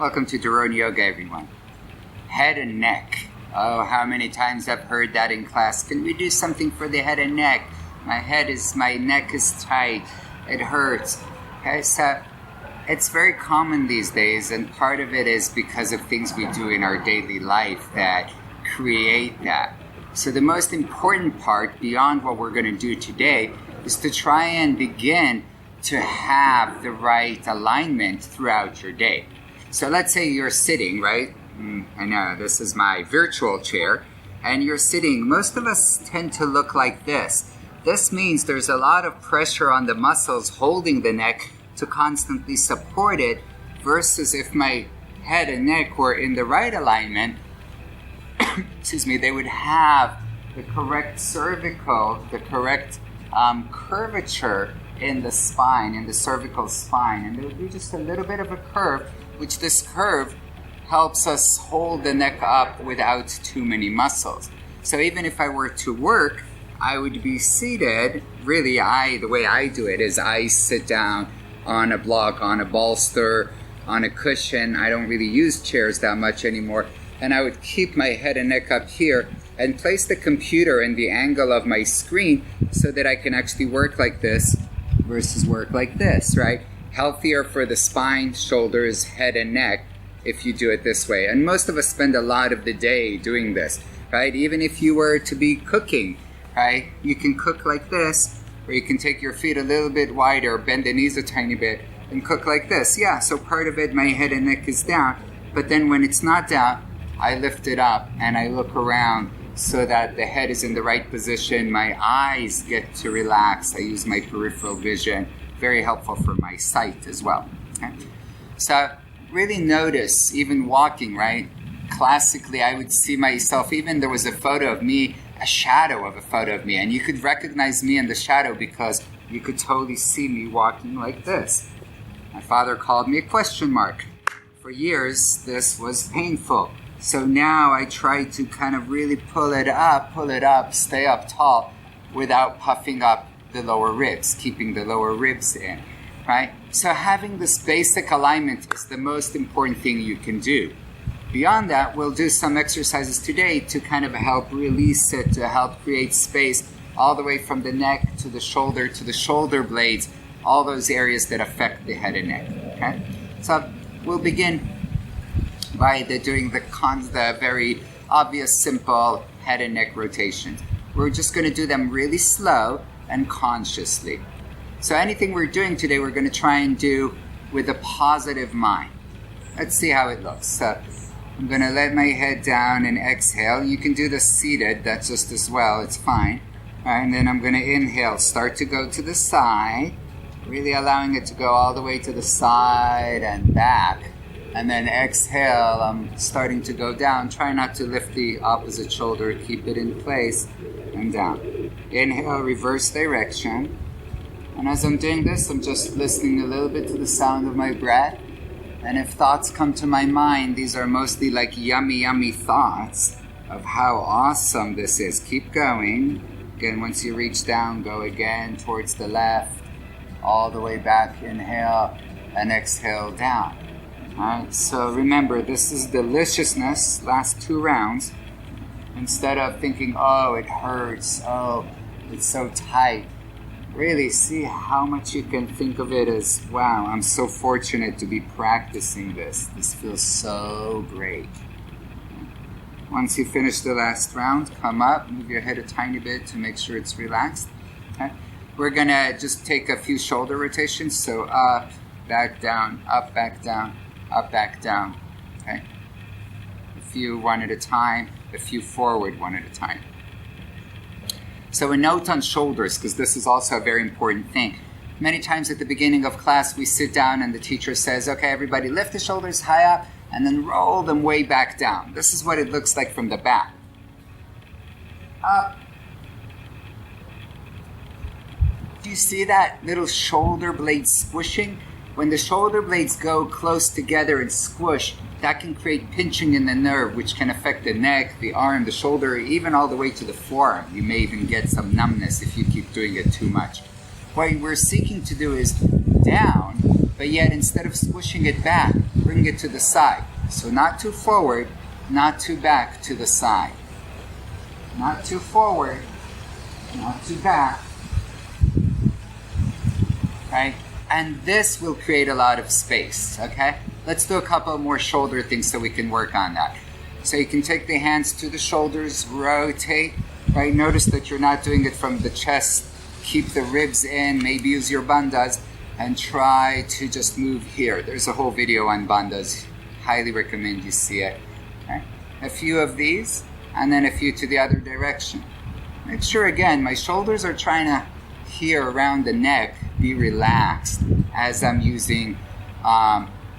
Welcome to Drone Yoga, everyone. Head and neck. Oh, how many times I've heard that in class. Can we do something for the head and neck? My neck is tight. It hurts. Okay, so it's very common these days, and part of it is because of things we do in our daily life that create that. So the most important part, beyond what we're going to do today, is to try and begin to have the right alignment throughout your day. So let's say you're sitting, right? I know, this is my virtual chair, and you're sitting. Most of us tend to look like this. This means there's a lot of pressure on the muscles holding the neck to constantly support it, versus if my head and neck were in the right alignment, they would have the correct cervical, the correct curvature in the spine, in the cervical spine, and there would be just a little bit of a curve, which this curve helps us hold the neck up without too many muscles. So even if I were to work, I would be seated. Really, the way I do it is I sit down on a block, on a bolster, on a cushion. I don't really use chairs that much anymore. And I would keep my head and neck up here and place the computer in the angle of my screen so that I can actually work like this versus work like this, right? Healthier for the spine, shoulders, head, and neck if you do it this way. And most of us spend a lot of the day doing this, right? Even if you were to be cooking, right? You can cook like this, or you can take your feet a little bit wider, bend the knees a tiny bit, and cook like this. Yeah, so part of it, my head and neck is down, but then when it's not down, I lift it up and I look around so that the head is in the right position, my eyes get to relax, I use my peripheral vision. Very helpful for my sight as well. Okay? So really notice, even walking, right? Classically, I would see myself, even there was a photo of me, a shadow of a photo of me, and you could recognize me in the shadow because you could totally see me walking like this. My father called me a question mark. For years, this was painful. So now I try to kind of really pull it up, stay up tall without puffing up the lower ribs, keeping the lower ribs in, right? So having this basic alignment is the most important thing you can do. Beyond that, we'll do some exercises today to kind of help release it, to help create space all the way from the neck to the shoulder blades, all those areas that affect the head and neck, okay? So we'll begin by doing the very obvious, simple head and neck rotations. We're just going to do them really slow and consciously. So anything we're doing today, we're going to try and do with a positive mind. Let's see how it looks. So I'm going to let my head down and exhale. You can do this seated, that's just as well, it's fine. All right, and then I'm going to inhale, start to go to the side, really allowing it to go all the way to the side and back. And then exhale, I'm starting to go down. Try not to lift the opposite shoulder, keep it in place and down. Inhale, reverse direction. And as I'm doing this, I'm just listening a little bit to the sound of my breath. And if thoughts come to my mind, these are mostly like yummy thoughts of how awesome this is. Keep going. Again, once you reach down, go again towards the left, all the way back. Inhale and exhale down. Alright, so remember, this is deliciousness, last 2 rounds. Instead of thinking, oh, it hurts, oh, it's so tight. Really see how much you can think of it as, wow, I'm so fortunate to be practicing this. This feels so great. Once you finish the last round, come up, move your head a tiny bit to make sure it's relaxed. Okay? We're going to just take a few shoulder rotations, so up, back down, up, back down, up, back down. Okay? A few one at a time, a few forward one at a time. So a note on shoulders, because this is also a very important thing. Many times at the beginning of class, we sit down and the teacher says, okay, everybody lift the shoulders high up and then roll them way back down. This is what it looks like from the back. Up. Do you see that little shoulder blade squishing? When the shoulder blades go close together and squish, that can create pinching in the nerve, which can affect the neck, the arm, the shoulder, even all the way to the forearm. You may even get some numbness if you keep doing it too much. What we're seeking to do is down, but yet instead of squishing it back, bring it to the side. So not too forward, not too back, to the side. Not too forward, not too back. Right? And this will create a lot of space, okay? Let's do a couple more shoulder things so we can work on that. So you can take the hands to the shoulders, rotate, right? Notice that you're not doing it from the chest. Keep the ribs in, maybe use your bandhas, and try to just move here. There's a whole video on bandhas. Highly recommend you see it. Right? A few of these, and then a few to the other direction. Make sure, again, my shoulders are trying to, here around the neck, be relaxed as I'm using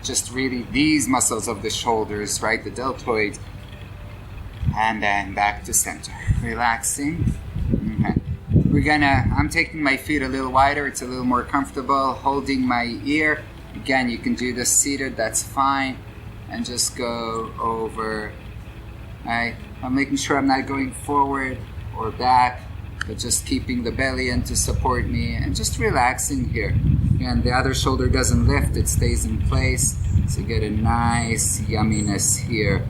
just really these muscles of the shoulders, right? The deltoids. And then back to center. Relaxing. Okay. I'm taking my feet a little wider. It's a little more comfortable. Holding my ear. Again, you can do this seated. That's fine. And just go over. Right? I'm making sure I'm not going forward or back, but just keeping the belly in to support me and just relaxing here. And the other shoulder doesn't lift, it stays in place. So you get a nice yumminess here.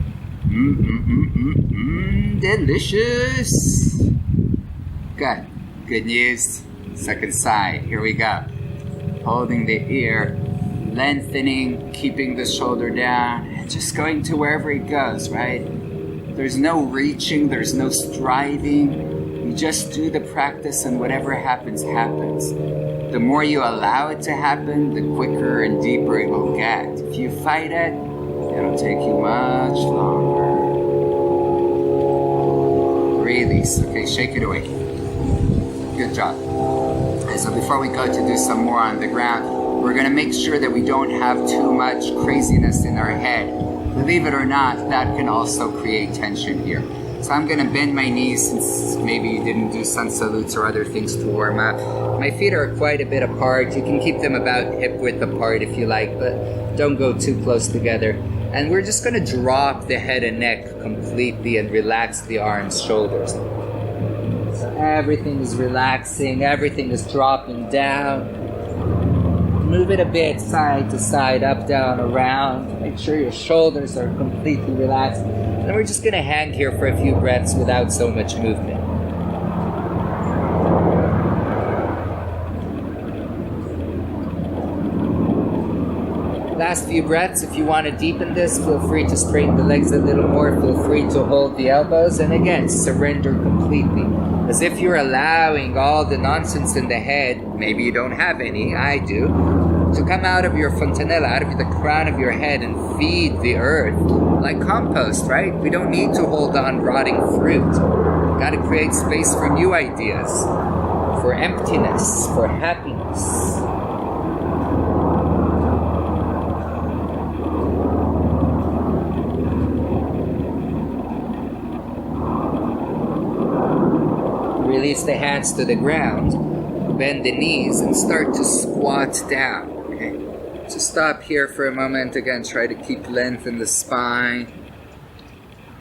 Delicious. Good. Good news. Second side. Here we go. Holding the ear, lengthening, keeping the shoulder down, and just going to wherever it goes, right? There's no reaching, there's no striving. You just do the practice and whatever happens, happens. The more you allow it to happen, the quicker and deeper it will get. If you fight it, it'll take you much longer. Release. Okay, shake it away. Good job. And so before we go to do some more on the ground, we're going to make sure that we don't have too much craziness in our head. Believe it or not, that can also create tension here. So I'm going to bend my knees since maybe you didn't do sun salutes or other things to warm up. My feet are quite a bit apart. You can keep them about hip width apart if you like, but don't go too close together. And we're just going to drop the head and neck completely and relax the arms, shoulders. So everything is relaxing, everything is dropping down. Move it a bit side to side, up, down, around. Make sure your shoulders are completely relaxed. And we're just going to hang here for a few breaths without so much movement. Last few breaths. If you want to deepen this, feel free to straighten the legs a little more. Feel free to hold the elbows. And again, surrender completely. As if you're allowing all the nonsense in the head, maybe you don't have any, I do, to come out of your fontanella, out of the crown of your head and feed the earth like compost, right? We don't need to hold on rotting fruit. Got to create space for new ideas, for emptiness, for happiness. Release the hands to the ground, bend the knees, and start to squat down. Okay? So stop here for a moment. Again, try to keep length in the spine.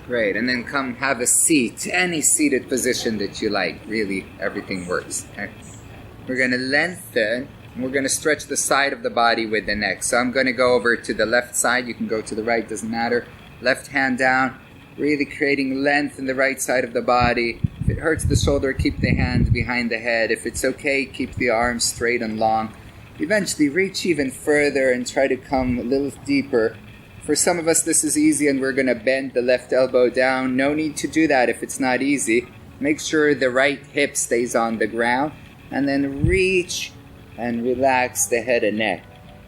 Great, and then come have a seat, any seated position that you like. Really, everything works. Okay? We're going to lengthen, and we're going to stretch the side of the body with the neck. So I'm going to go over to the left side. You can go to the right, doesn't matter. Left hand down, really creating length in the right side of the body. If it hurts the shoulder, keep the hand behind the head. If it's okay, keep the arms straight and long. Eventually reach even further and try to come a little deeper. For some of us, this is easy and we're going to bend the left elbow down. No need to do that if it's not easy. Make sure the right hip stays on the ground. And then reach and relax the head and neck.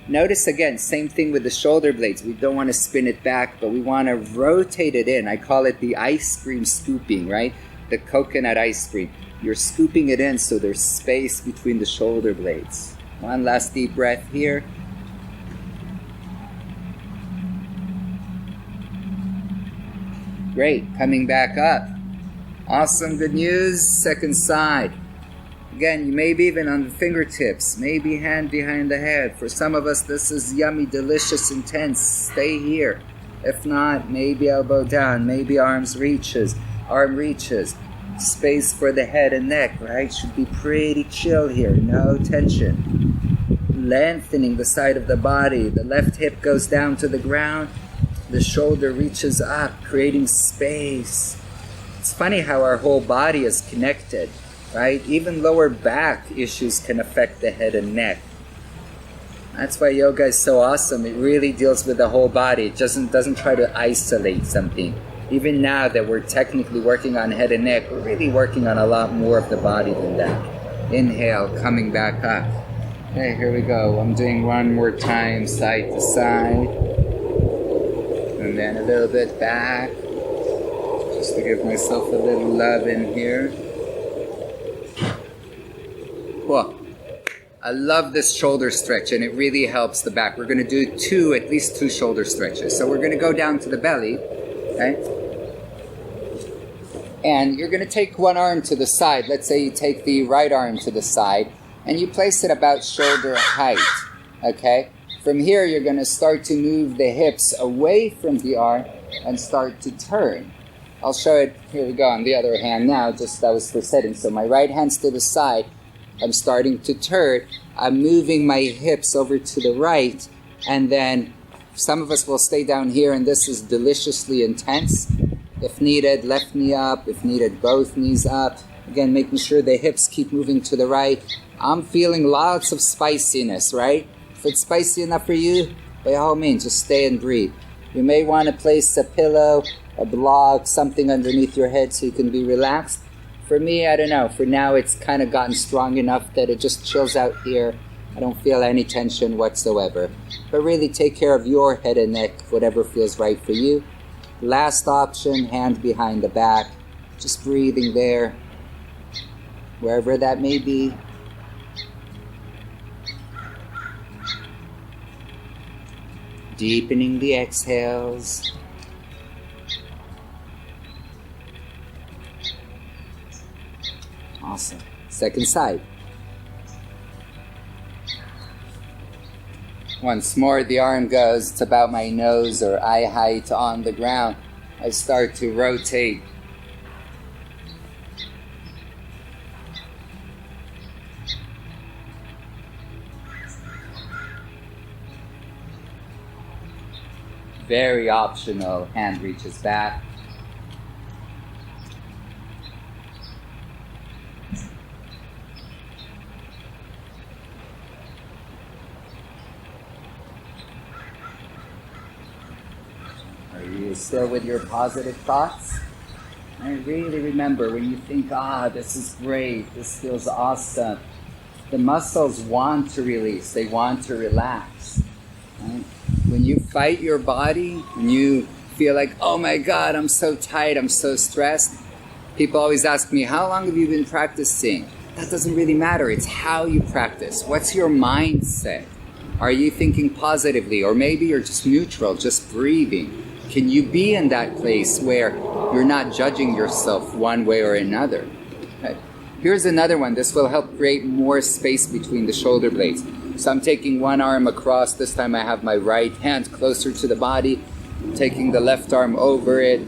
Notice again, same thing with the shoulder blades. We don't want to spin it back, but we want to rotate it in. I call it the ice cream scooping, right? The coconut ice cream. You're scooping it in so there's space between the shoulder blades. One last deep breath here. Great, coming back up. Awesome, good news. Second side. Again, you may be even on the fingertips, maybe hand behind the head. For some of us, this is yummy, delicious, intense. Stay here. If not, maybe elbow down, maybe arm reaches. Space for the head and neck, right? Should be pretty chill here, no tension. lengthening the side of the body. The left hip goes down to the ground. The shoulder reaches up, creating space. It's funny how our whole body is connected, right? Even lower back issues can affect the head and neck. That's why yoga is so awesome. It really deals with the whole body. It doesn't try to isolate something. Even now that we're technically working on head and neck, we're really working on a lot more of the body than that. Inhale, coming back up. Okay, here we go. I'm doing one more time, side to side. And then a little bit back. Just to give myself a little love in here. Cool. I love this shoulder stretch, and it really helps the back. We're going to do at least two shoulder stretches. So we're going to go down to the belly, okay? And you're going to take one arm to the side. Let's say you take the right arm to the side, and you place it about shoulder height, okay? From here, you're going to start to move the hips away from the arm and start to turn. I'll show it, here we go, on the other hand now, just that was for setting. So my right hand's to the side. I'm starting to turn. I'm moving my hips over to the right, and then some of us will stay down here, and this is deliciously intense. If needed, left knee up. If needed, both knees up. Again, making sure the hips keep moving to the right. I'm feeling lots of spiciness, right? If it's spicy enough for you, by all means, just stay and breathe. You may want to place a pillow, a block, something underneath your head so you can be relaxed. For me, I don't know. For now, it's kind of gotten strong enough that it just chills out here. I don't feel any tension whatsoever. But really take care of your head and neck, whatever feels right for you. Last option, hand behind the back. Just breathing there, wherever that may be. Deepening the exhales. Awesome. Second side. Once more, the arm goes to about my nose or eye height on the ground. I start to rotate. Very optional, hand reaches back. Are you still with your positive thoughts? I really remember when you think, this is great, this feels awesome. The muscles want to release, they want to relax. Right? When you fight your body, when you feel like, oh my God, I'm so tight, I'm so stressed, people always ask me, how long have you been practicing? That doesn't really matter, it's how you practice. What's your mindset? Are you thinking positively? Or maybe you're just neutral, just breathing. Can you be in that place where you're not judging yourself one way or another? Okay. Here's another one. This will help create more space between the shoulder blades. So I'm taking one arm across. This time I have my right hand closer to the body, taking the left arm over it,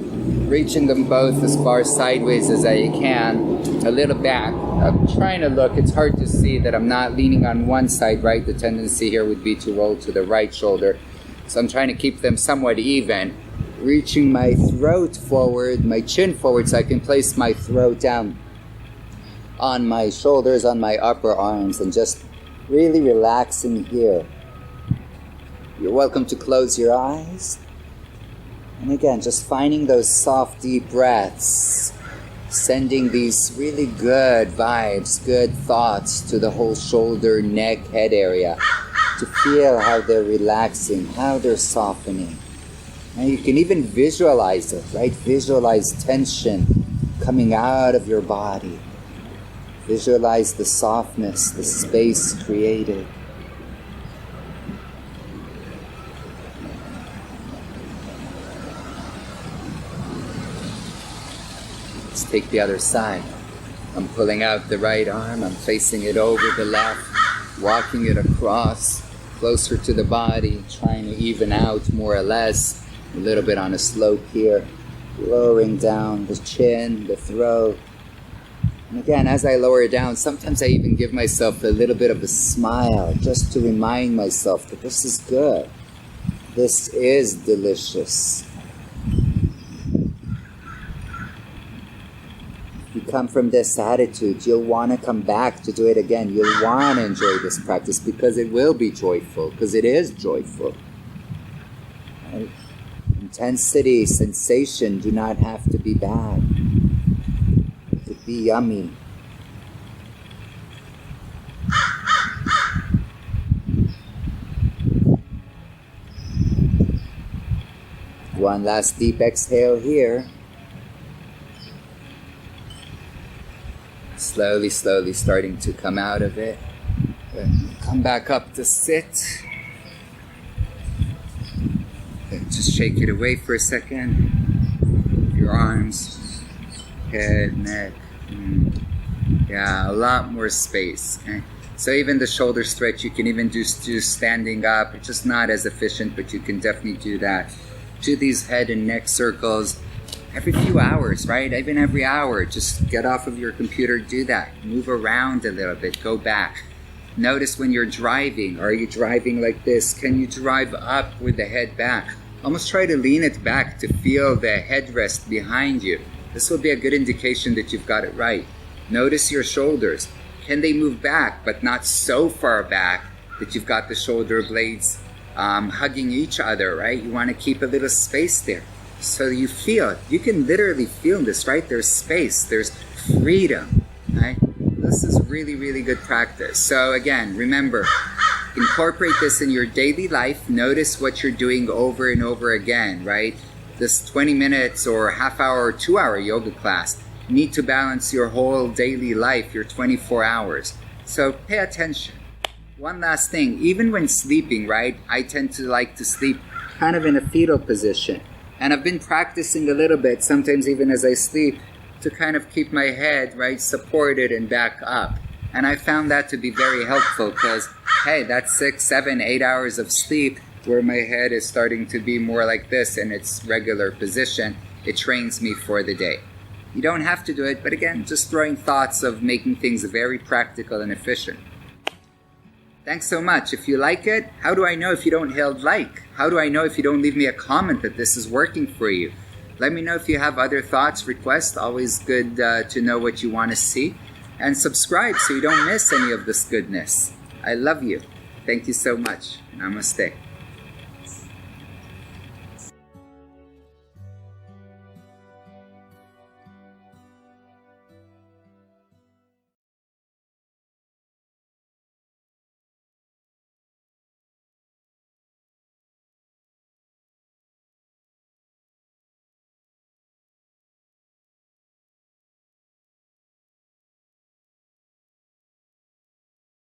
reaching them both as far sideways as I can, a little back. I'm trying to look. It's hard to see that I'm not leaning on one side, right? The tendency here would be to roll to the right shoulder. So I'm trying to keep them somewhat even. Reaching my throat forward, my chin forward, so I can place my throat down on my shoulders, on my upper arms, and just really relaxing here. You're welcome to close your eyes. And again, just finding those soft, deep breaths, sending these really good vibes, good thoughts to the whole shoulder, neck, head area, to feel how they're relaxing, how they're softening. And you can even visualize it, right? Visualize tension coming out of your body. Visualize the softness, the space created. Let's take the other side. I'm pulling out the right arm, I'm placing it over the left, walking it across, closer to the body, trying to even out more or less. A little bit on a slope here, lowering down the chin, the throat. And again, as I lower down, sometimes I even give myself a little bit of a smile just to remind myself that this is good. This is delicious. If you come from this attitude, you'll want to come back to do it again. You'll want to enjoy this practice because it will be joyful, because it is joyful. Right? Intensity, sensation do not have to be bad. It could be yummy. One last deep exhale here. Slowly, slowly starting to come out of it. Come back up to sit. Just shake it away for a second. Your arms, head, neck. Yeah, a lot more space. Okay? So even the shoulder stretch, you can even do standing up. It's just not as efficient, but you can definitely do that. Do these head and neck circles every few hours, right? Even every hour. Just get off of your computer, do that. Move around a little bit, go back. Notice when you're driving, are you driving like this? Can you drive up with the head back? Almost try to lean it back to feel the headrest behind you. This will be a good indication that you've got it right. Notice your shoulders. Can they move back, but not so far back that you've got the shoulder blades hugging each other, right? You want to keep a little space there. So you feel it. You can literally feel this, right? There's space, there's freedom, right? This is really, really good practice. So again, remember, incorporate this in your daily life. Notice what you're doing over and over again, right? This 20 minutes or half hour or 2 hour yoga class, you need to balance your whole daily life, your 24 hours. So pay attention. One last thing, even when sleeping, right? I tend to like to sleep kind of in a fetal position. And I've been practicing a little bit, sometimes even as I sleep, to kind of keep my head, right, supported and back up. And I found that to be very helpful because, hey, that's 6, 7, 8 hours of sleep where my head is starting to be more like this in its regular position. It trains me for the day. You don't have to do it, but again, just throwing thoughts of making things very practical and efficient. Thanks so much. If you like it, how do I know if you don't hit like? How do I know if you don't leave me a comment that this is working for you? Let me know if you have other thoughts, requests. Always good to know what you want to see. And subscribe so you don't miss any of this goodness. I love you. Thank you so much. Namaste.